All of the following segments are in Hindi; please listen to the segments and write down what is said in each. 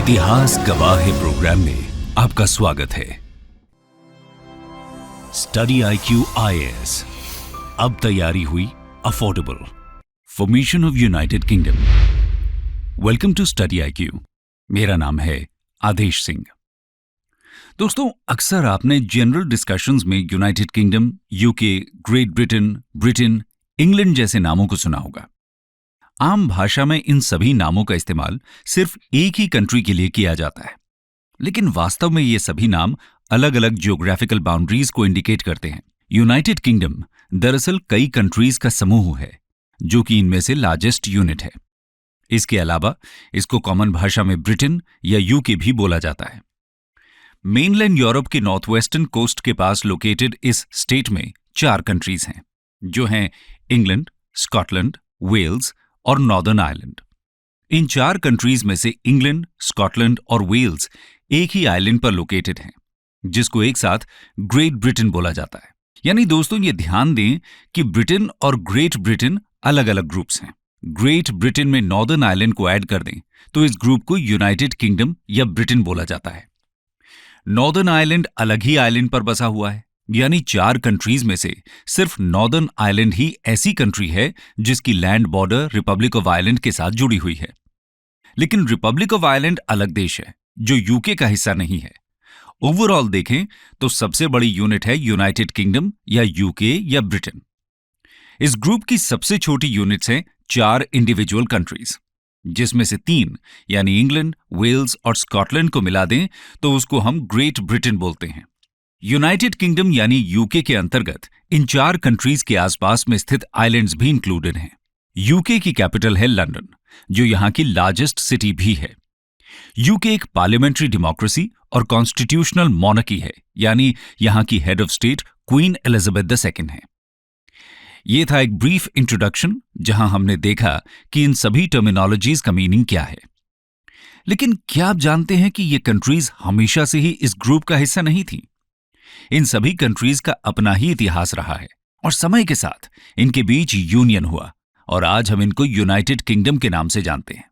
इतिहास गवाह है प्रोग्राम में आपका स्वागत है। स्टडी IQ IAS अब तैयारी हुई affordable. Formation of United Kingdom. Welcome to study IQ। मेरा नाम है आदेश सिंह। दोस्तों, अक्सर आपने जनरल डिस्कशंस में United Kingdom, UK, Great Britain, Britain, England जैसे नामों को सुना होगा। आम भाषा में इन सभी नामों का इस्तेमाल सिर्फ एक ही कंट्री के लिए किया जाता है, लेकिन वास्तव में ये सभी नाम अलग अलग जियोग्राफिकल बाउंड्रीज को इंडिकेट करते हैं। यूनाइटेड किंगडम दरअसल कई कंट्रीज का समूह है, जो कि इनमें से लार्जेस्ट यूनिट है। इसके अलावा इसको कॉमन भाषा में ब्रिटेन या यूके भी बोला जाता है। मेनलैंड यूरोप के नॉर्थ वेस्टर्न कोस्ट के पास लोकेटेड इस स्टेट में 4 कंट्रीज हैं, जो हैं इंग्लैंड, स्कॉटलैंड, वेल्स और नॉर्दर्न आयरलैंड। इन 4 कंट्रीज में से इंग्लैंड, स्कॉटलैंड और वेल्स एक ही आइलैंड पर लोकेटेड हैं, जिसको एक साथ ग्रेट ब्रिटेन बोला जाता है। यानी दोस्तों, ये ध्यान दें कि ब्रिटेन और ग्रेट ब्रिटेन अलग अलग ग्रुप्स हैं। ग्रेट ब्रिटेन में नॉर्दर्न आयरलैंड को ऐड कर दें तो इस ग्रुप को यूनाइटेड किंगडम या ब्रिटेन बोला जाता है। नॉर्दर्न आयरलैंड अलग ही आइलैंड पर बसा हुआ है, यानी 4 कंट्रीज में से सिर्फ नॉर्दर्न आयरलैंड ही ऐसी कंट्री है जिसकी land border Republic of Ireland के साथ जुड़ी हुई है। लेकिन रिपब्लिक ऑफ आयरलैंड अलग देश है, जो यूके का हिस्सा नहीं है। ओवरऑल देखें तो सबसे बड़ी यूनिट है यूनाइटेड किंगडम या यूके या ब्रिटेन। इस ग्रुप की सबसे छोटी यूनिट्स हैं 4 इंडिविजुअल कंट्रीज, जिसमें से 3 यानी इंग्लैंड, वेल्स और स्कॉटलैंड को मिला दें तो उसको हम ग्रेट ब्रिटेन बोलते हैं। यूनाइटेड किंगडम यानी यूके के अंतर्गत इन 4 कंट्रीज के आसपास में स्थित आइलैंड्स भी इंक्लूडेड हैं। यूके की कैपिटल है लंदन, जो यहां की लार्जेस्ट सिटी भी है। यूके एक पार्लियामेंट्री डेमोक्रेसी और कॉन्स्टिट्यूशनल मोनार्की है, यानी यहां की head of state queen Elizabeth II है। यह था एक ब्रीफ इंट्रोडक्शन, जहां हमने देखा कि इन सभी टर्मिनोलॉजीज का मीनिंग क्या है। लेकिन क्या आप जानते हैं कि ये कंट्रीज हमेशा से ही इस ग्रुप का हिस्सा नहीं थी? इन सभी कंट्रीज का अपना ही इतिहास रहा है और समय के साथ इनके बीच यूनियन हुआ और आज हम इनको यूनाइटेड किंगडम के नाम से जानते हैं।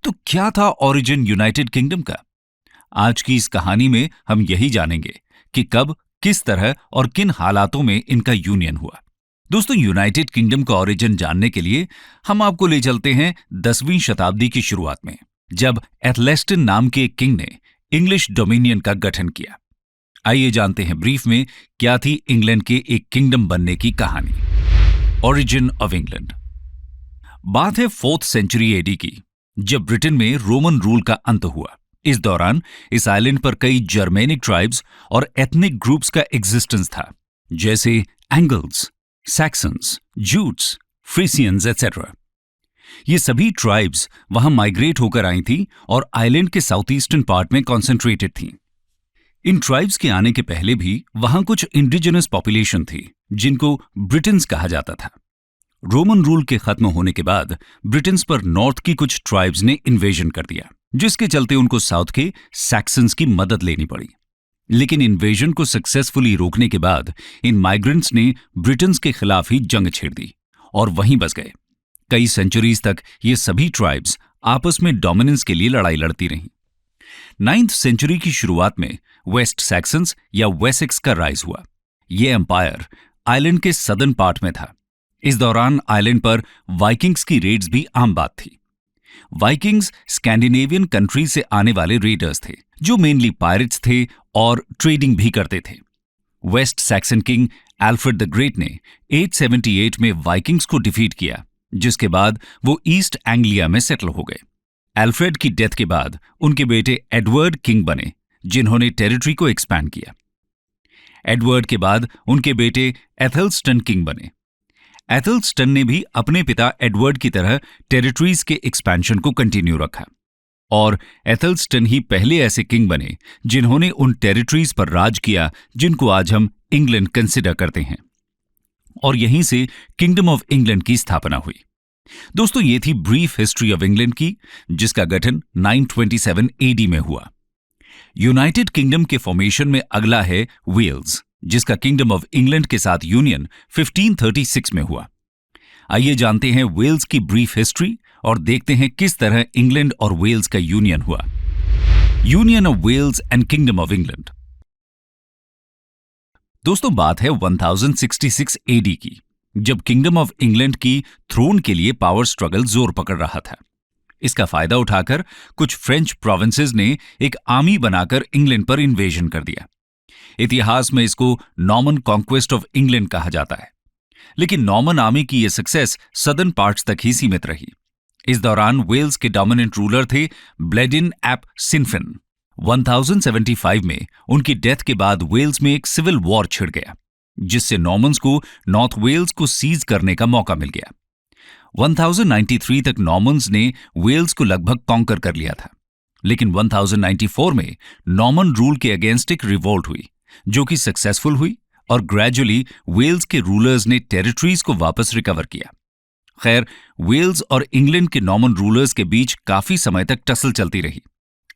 तो क्या था ओरिजिन यूनाइटेड किंगडम का? आज की इस कहानी में हम यही जानेंगे कि कब, किस तरह और किन हालातों में इनका यूनियन हुआ। दोस्तों, यूनाइटेड किंगडम का ओरिजिन जानने के लिए हम आपको ले चलते हैं 10वीं शताब्दी की शुरुआत में, जब एथलेस्टन नाम के एक किंग ने इंग्लिश डोमिनियन का गठन किया। आइए जानते हैं ब्रीफ में क्या थी इंग्लैंड के एक किंगडम बनने की कहानी। Origin of England. बात है 4th सेंचुरी AD की, जब ब्रिटेन में रोमन रूल का अंत हुआ। इस दौरान इस आइलैंड पर कई जर्मेनिक ट्राइब्स और एथनिक ग्रुप्स का एग्जिस्टेंस था, जैसे एंगल्स, सैक्सन्स, जूट्स, फ्रीसियंस एटसेट्रा। ये सभी ट्राइब्स वहां माइग्रेट होकर आई थी और आइलैंड के साउथ ईस्टर्न पार्ट में कॉन्सेंट्रेटेड थी। इन ट्राइब्स के आने के पहले भी वहां कुछ इंडिजिनस पॉपुलेशन थी, जिनको ब्रिटेन्स कहा जाता था। रोमन रूल के खत्म होने के बाद ब्रिटेन्स पर नॉर्थ की कुछ ट्राइब्स ने इन्वेजन कर दिया, जिसके चलते उनको साउथ के सैक्सन्स की मदद लेनी पड़ी। लेकिन इन्वेजन को सक्सेसफुली रोकने के बाद इन माइग्रेंट्स ने ब्रिटेन्स के खिलाफ ही जंग छेड़ दी और वहीं बस गए। कई सेंचुरीज तक ये सभी ट्राइब्स आपस में डोमिनेंस के लिए लड़ाई लड़ती रहीं। 9th सेंचुरी की शुरुआत में वेस्ट सैक्सन्स या वेसेक्स का राइज हुआ। यह एम्पायर आइलैंड के सदर्न पार्ट में था। इस दौरान आइलैंड पर वाइकिंग्स की रेड्स भी आम बात थी। वाइकिंग्स स्कैंडिनेवियन कंट्री से आने वाले रेडर्स थे, जो मेनली पायरेट्स थे और ट्रेडिंग भी करते थे। West Saxon king Alfred the Great ने 878 में वाइकिंग्स को डिफीट किया, जिसके बाद वो ईस्ट एंग्लिया में सेटल हो गए। एल्फ्रेड की डेथ के बाद उनके बेटे एडवर्ड किंग बने, जिन्होंने टेरिटरी को एक्सपैंड किया। एडवर्ड के बाद उनके बेटे एथेल्स्टन किंग बने। एथेल्स्टन ने भी अपने पिता एडवर्ड की तरह टेरिटरीज के एक्सपेंशन को कंटिन्यू रखा और एथेल्स्टन ही पहले ऐसे किंग बने जिन्होंने उन टेरिटरीज पर राज किया जिनको आज हम इंग्लैंड कंसिडर करते हैं, और यहीं से किंगडम ऑफ इंग्लैंड की स्थापना हुई। दोस्तों, ये थी ब्रीफ हिस्ट्री ऑफ इंग्लैंड की, जिसका गठन 927 AD में हुआ। यूनाइटेड किंगडम के फॉर्मेशन में अगला है वेल्स, जिसका किंगडम ऑफ इंग्लैंड के साथ यूनियन 1536 में हुआ। आइए जानते हैं वेल्स की ब्रीफ हिस्ट्री और देखते हैं किस तरह इंग्लैंड और वेल्स का यूनियन हुआ। Union of Wales and kingdom of England. दोस्तों, बात है 1066 एडी की, जब किंगडम ऑफ इंग्लैंड की थ्रोन के लिए पावर स्ट्रगल जोर पकड़ रहा था। इसका फायदा उठाकर कुछ फ्रेंच प्रोविंसेस ने एक आर्मी बनाकर इंग्लैंड पर इन्वेजन कर दिया। इतिहास में इसको नॉर्मन कॉन्क्वेस्ट ऑफ इंग्लैंड कहा जाता है। लेकिन नॉर्मन आर्मी की यह सक्सेस सदर्न पार्ट्स तक ही सीमित रही। इस दौरान वेल्स के डोमिनेंट रूलर थे ब्लेडिन एप सिनफिन। 1075 में उनकी डेथ के बाद वेल्स में एक सिविल वॉर छिड़ गया, जिससे नॉर्मन्स को नॉर्थ वेल्स को सीज करने का मौका मिल गया। 1093 तक नॉर्मन्स ने वेल्स को लगभग कॉन्कर कर लिया था, लेकिन 1094 में नॉर्मन रूल के अगेंस्ट एक रिवोल्ट हुई, जो कि सक्सेसफुल हुई और ग्रेजुअली वेल्स के रूलर्स ने टेरिटरीज को वापस रिकवर किया। खैर, वेल्स और इंग्लैंड के नॉर्मन रूलर्स के बीच काफी समय तक टसल चलती रही।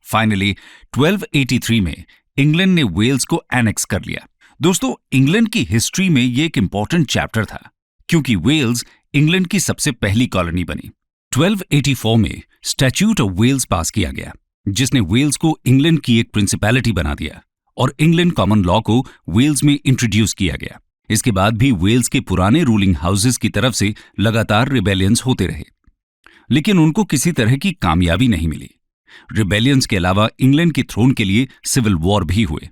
फाइनली 1283 में इंग्लैंड ने वेल्स को एनेक्स कर लिया। दोस्तों, इंग्लैंड की हिस्ट्री में यह एक इंपॉर्टेंट चैप्टर था, क्योंकि वेल्स इंग्लैंड की सबसे पहली कॉलोनी बनी। 1284 में स्टैट्यूट ऑफ वेल्स पास किया गया, जिसने वेल्स को इंग्लैंड की एक प्रिंसिपैलिटी बना दिया और इंग्लैंड कॉमन लॉ को वेल्स में इंट्रोड्यूस किया गया। इसके बाद भी वेल्स के पुराने रूलिंग हाउसेस की तरफ से लगातार रिबेलियंस होते रहे, लेकिन उनको किसी तरह की कामयाबी नहीं मिली। रिबेलियंस के अलावा इंग्लैंड के थ्रोन के लिए सिविल वॉर भी हुए,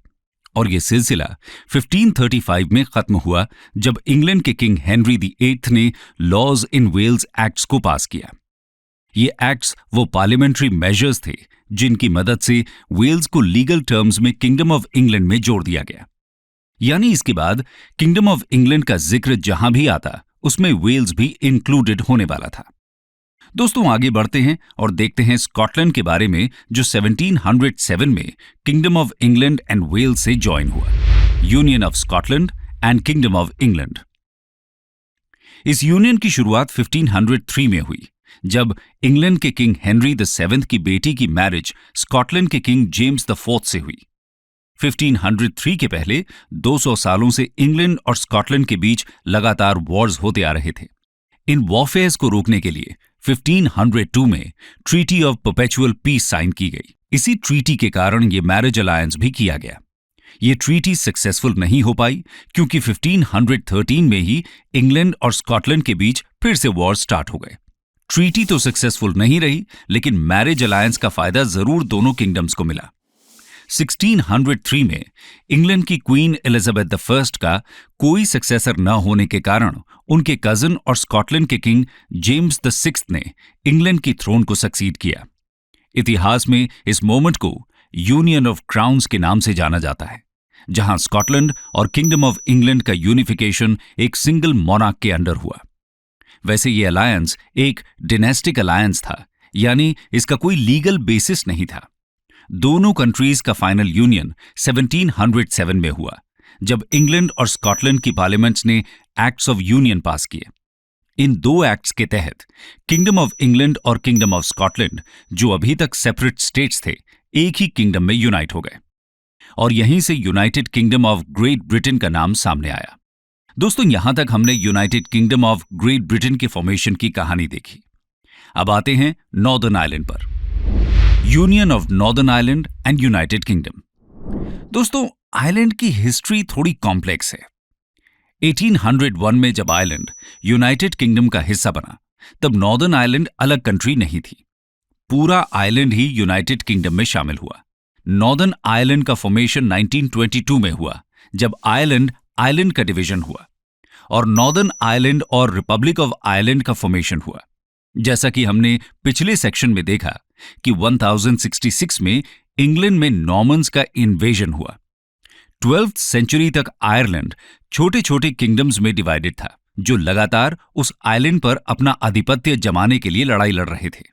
और यह सिलसिला 1535 में खत्म हुआ, जब इंग्लैंड के किंग हेनरी VIII ने लॉज इन वेल्स एक्ट्स को पास किया। ये एक्ट्स वो पार्लियामेंट्री मेजर्स थे जिनकी मदद से वेल्स को लीगल टर्म्स में किंगडम ऑफ इंग्लैंड में जोड़ दिया गया। यानी इसके बाद किंगडम ऑफ इंग्लैंड का जिक्र जहां भी आता, उसमें वेल्स भी इंक्लूडेड होने वाला था। दोस्तों, आगे बढ़ते हैं और देखते हैं स्कॉटलैंड के बारे में, जो 1707 में kingdom of England and Wales से ज्वाइन हुआ। Union of Scotland and kingdom of England. इस यूनियन की शुरुआत 1503 में हुई, जब इंग्लैंड के किंग हेनरी VII की बेटी की मैरिज स्कॉटलैंड के किंग जेम्स IV से हुई। 1503 के पहले 200 सालों से इंग्लैंड और स्कॉटलैंड के बीच लगातार वॉर्स होते आ रहे थे। इन वॉरफेयर्स को रोकने के लिए 1502 में treaty of perpetual peace sign की गई। इसी ट्रीटी के कारण ये मैरिज अलायंस भी किया गया। ये ट्रीटी सक्सेसफुल नहीं हो पाई, क्योंकि 1513 में ही इंग्लैंड और स्कॉटलैंड के बीच फिर से वॉर स्टार्ट हो गए। ट्रीटी तो सक्सेसफुल नहीं रही, लेकिन मैरिज अलायंस का फायदा जरूर दोनों किंगडम्स को मिला। 1603 में इंग्लैंड की क्वीन एलिजाबेथ I का कोई सक्सेसर न होने के कारण उनके कजन और स्कॉटलैंड के किंग जेम्स VI ने इंग्लैंड की थ्रोन को सक्सीड किया। इतिहास में इस मोमेंट को यूनियन ऑफ क्राउन्स के नाम से जाना जाता है, जहां स्कॉटलैंड और किंगडम ऑफ इंग्लैंड का यूनिफिकेशन एक सिंगल मोनार्क के अंडर हुआ। वैसे ये अलायंस एक डिनेस्टिक अलायंस था, यानी इसका कोई लीगल बेसिस नहीं था। दोनों कंट्रीज का फाइनल यूनियन 1707 में हुआ, जब इंग्लैंड और स्कॉटलैंड की पार्लियामेंट्स ने एक्ट्स ऑफ यूनियन पास किए। इन दो एक्ट्स के तहत किंगडम ऑफ इंग्लैंड और किंगडम ऑफ स्कॉटलैंड, जो अभी तक सेपरेट स्टेट्स थे, एक ही किंगडम में यूनाइट हो गए, और यहीं से United kingdom of great Britain का नाम सामने आया। दोस्तों, यहां तक हमने United kingdom of great Britain के फॉर्मेशन की कहानी देखी। अब आते हैं नॉर्दर्न आयरलैंड पर। Union of northern Ireland and United kingdom. दोस्तों, आयरलैंड की हिस्ट्री थोड़ी कॉम्प्लेक्स है। 1801 में जब आयरलैंड यूनाइटेड किंगडम का हिस्सा बना, तब नॉर्दर्न आयरलैंड अलग कंट्री नहीं थी। पूरा आयरलैंड ही यूनाइटेड किंगडम में शामिल हुआ। नॉर्दर्न आयरलैंड का फॉर्मेशन 1922 में हुआ, जब आयरलैंड का डिवीजन हुआ, और नॉर्दर्न आयरलैंड और रिपब्लिक ऑफ आयरलैंड का फॉर्मेशन हुआ। जैसा कि हमने पिछले सेक्शन में देखा कि 1066 में इंग्लैंड में नॉर्मन्स का इन्वेजन हुआ। 12th सेंचुरी तक आयरलैंड छोटे छोटे किंगडम्स में डिवाइडेड था, जो लगातार उस आइलैंड पर अपना आधिपत्य जमाने के लिए लड़ाई लड़ रहे थे।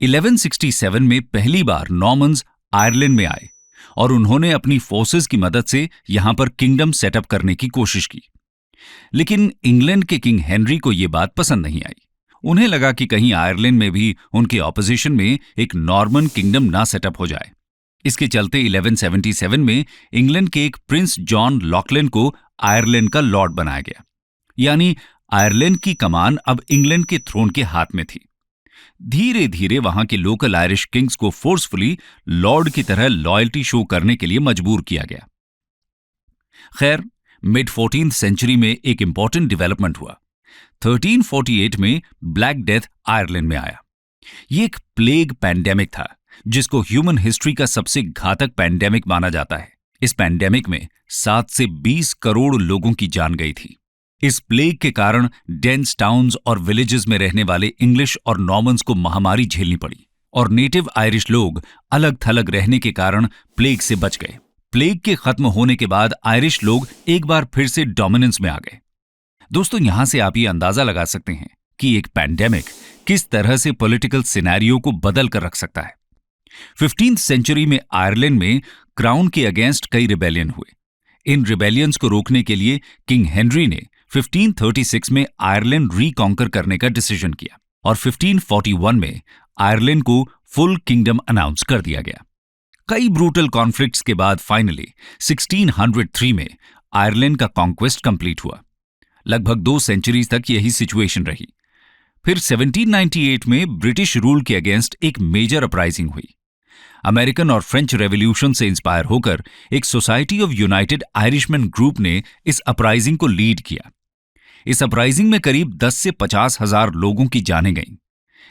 1167 में पहली बार नॉर्मन्स आयरलैंड में आए और उन्होंने अपनी फोर्सेस की मदद से यहां पर किंगडम सेटअप करने की कोशिश की। लेकिन इंग्लैंड के किंग हेनरी को यह बात पसंद नहीं आई। उन्हें लगा कि कहीं आयरलैंड में भी उनके ऑपोजिशन में एक नॉर्मन किंगडम ना सेटअप हो जाए। इसके चलते 1177 में इंग्लैंड के एक प्रिंस जॉन लॉकलैंड को आयरलैंड का लॉर्ड बनाया गया, यानी आयरलैंड की कमान अब इंग्लैंड के थ्रोन के हाथ में थी। धीरे धीरे वहां के लोकल आयरिश किंग्स को फोर्सफुली लॉर्ड की तरह लॉयल्टी शो करने के लिए मजबूर किया गया। खैर, मिड 14th सेंचुरी में एक इंपॉर्टेंट डेवलपमेंट हुआ। 1348 में ब्लैक डेथ आयरलैंड में आया। ये एक प्लेग पैंडेमिक था जिसको ह्यूमन हिस्ट्री का सबसे घातक पैंडेमिक माना जाता है। इस पैंडेमिक में 7 से 20 करोड़ लोगों की जान गई थी। इस प्लेग के कारण डेंस टाउन्स और विलेजेस में रहने वाले इंग्लिश और नॉर्मन्स को महामारी झेलनी पड़ी और नेटिव आयरिश लोग अलग थलग रहने के कारण प्लेग से बच गए। प्लेग के खत्म होने के बाद आयरिश लोग एक बार फिर से डोमिनेंस में आ गए। दोस्तों, यहां से आप ये अंदाजा लगा सकते हैं कि एक पैंडेमिक किस तरह से पॉलिटिकल सिनेरियो को बदल कर रख सकता है। 15th सेंचुरी में आयरलैंड में क्राउन के अगेंस्ट कई रिबेलियन हुए। इन रिबेलियंस को रोकने के लिए किंग हेनरी ने 1536 में आयरलैंड रिकॉन्कर करने का डिसीजन किया और 1541 में आयरलैंड को फुल किंगडम अनाउंस कर दिया गया। कई ब्रूटल कॉन्फ्लिक्ट्स के बाद फाइनली 1603 में आयरलैंड का कॉन्क्वेस्ट कंप्लीट हुआ। लगभग 2 सेंचुरीज तक यही सिचुएशन रही। फिर 1798 में ब्रिटिश रूल के अगेंस्ट एक मेजर अपराइजिंग हुई। अमेरिकन और फ्रेंच रेवोल्यूशन से इंस्पायर होकर एक society of United Irishman group ने इस अपराइजिंग को लीड किया। इस अपराइजिंग में करीब 10 से 50 हजार लोगों की जानें गईं।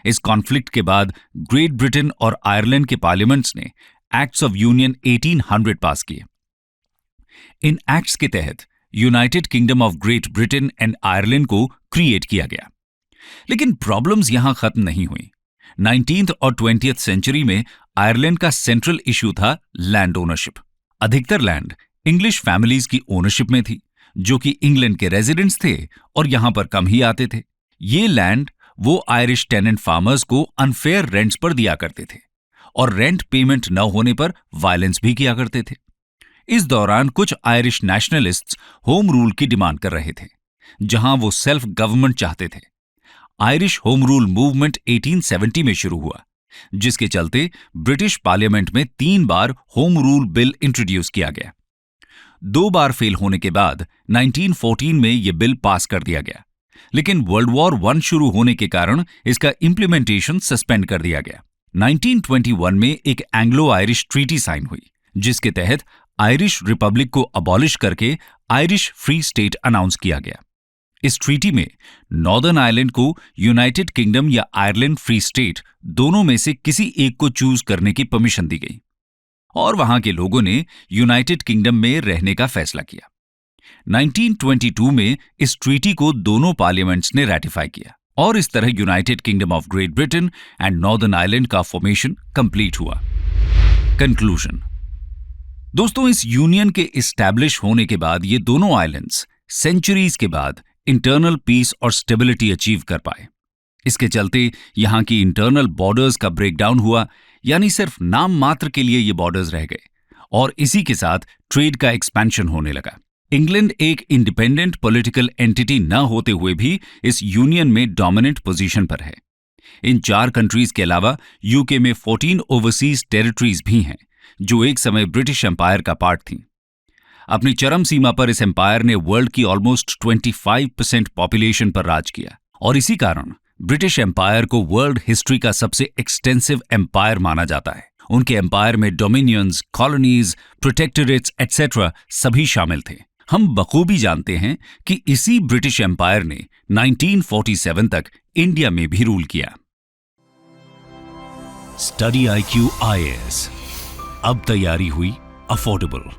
इस कॉन्फ्लिक्ट के बाद ग्रेट ब्रिटेन और आयरलैंड के पार्लियामेंट्स ने एक्ट्स ऑफ यूनियन 1800 पास किए। इन एक्ट्स के तहत United kingdom of great Britain and Ireland को क्रिएट किया गया। लेकिन प्रॉब्लम्स यहां खत्म नहीं हुई। 19th और 20th सेंचुरी में आयरलैंड का सेंट्रल इश्यू था लैंड ओनरशिप। अधिकतर लैंड इंग्लिश फैमिलीज की ओनरशिप में थी, जो कि इंग्लैंड के रेजिडेंट्स थे और यहां पर कम ही आते थे। ये लैंड वो आयरिश टेनेंट फार्मर्स को अनफेयर रेंट्स पर दिया करते थे और रेंट पेमेंट न होने पर वायलेंस भी किया करते थे। इस दौरान कुछ आयरिश नेशनलिस्ट्स होम रूल की डिमांड कर रहे थे, जहां वो सेल्फ गवर्नमेंट चाहते थे। आयरिश होम रूल मूवमेंट 1870 में शुरू हुआ, जिसके चलते ब्रिटिश पार्लियामेंट में 3 बार होम रूल बिल इंट्रोड्यूस किया गया। 2 बार फेल होने के बाद 1914 में यह बिल पास कर दिया गया, लेकिन वर्ल्ड वॉर 1 शुरू होने के कारण इसका इंप्लीमेंटेशन सस्पेंड कर दिया गया। 1921 में एक एंग्लो आयरिश ट्रीटी साइन हुई, जिसके तहत आयरिश रिपब्लिक को अबॉलिश करके आयरिश फ्री स्टेट अनाउंस किया गया। इस ट्रीटी में नॉर्दर्न आयरलैंड को यूनाइटेड किंगडम या आयरलैंड फ्री स्टेट दोनों में से किसी एक को चूज करने की परमिशन दी गई और वहां के लोगों ने यूनाइटेड किंगडम में रहने का फैसला किया। 1922 में इस ट्रीटी को दोनों पार्लियामेंट्स ने रैटिफाई किया और इस तरह United kingdom of great Britain and northern Ireland का फॉर्मेशन कंप्लीट हुआ। कंक्लूजन। दोस्तों, इस यूनियन के इस्टेब्लिश होने के बाद ये दोनों आइलैंड्स सेंचुरीज के बाद इंटरनल पीस और स्टेबिलिटी अचीव कर पाए। इसके चलते यहां की इंटरनल बॉर्डर्स का ब्रेकडाउन हुआ, यानी सिर्फ नाम मात्र के लिए ये बॉर्डर्स रह गए और इसी के साथ ट्रेड का एक्सपेंशन होने लगा। इंग्लैंड एक इंडिपेंडेंट पॉलिटिकल एंटिटी न होते हुए भी इस यूनियन में डोमिनेंट पोजीशन पर है। इन 4 कंट्रीज के अलावा यूके में 14 ओवरसीज टेरिटरीज भी हैं, जो एक समय ब्रिटिश एम्पायर का पार्ट थीं। अपनी चरम सीमा पर इस एम्पायर ने वर्ल्ड की ऑलमोस्ट 25% पॉपुलेशन पर राज किया और इसी कारण ब्रिटिश एम्पायर को वर्ल्ड हिस्ट्री का सबसे एक्सटेंसिव एम्पायर माना जाता है। उनके एम्पायर में डोमिनियंस, कॉलोनीज, प्रोटेक्टोरेट्स एटसेट्रा सभी शामिल थे। हम बखूबी जानते हैं कि इसी ब्रिटिश एम्पायर ने 1947 तक इंडिया में भी रूल किया। स्टडी IQ IAS, अब तैयारी हुई अफोर्डेबल।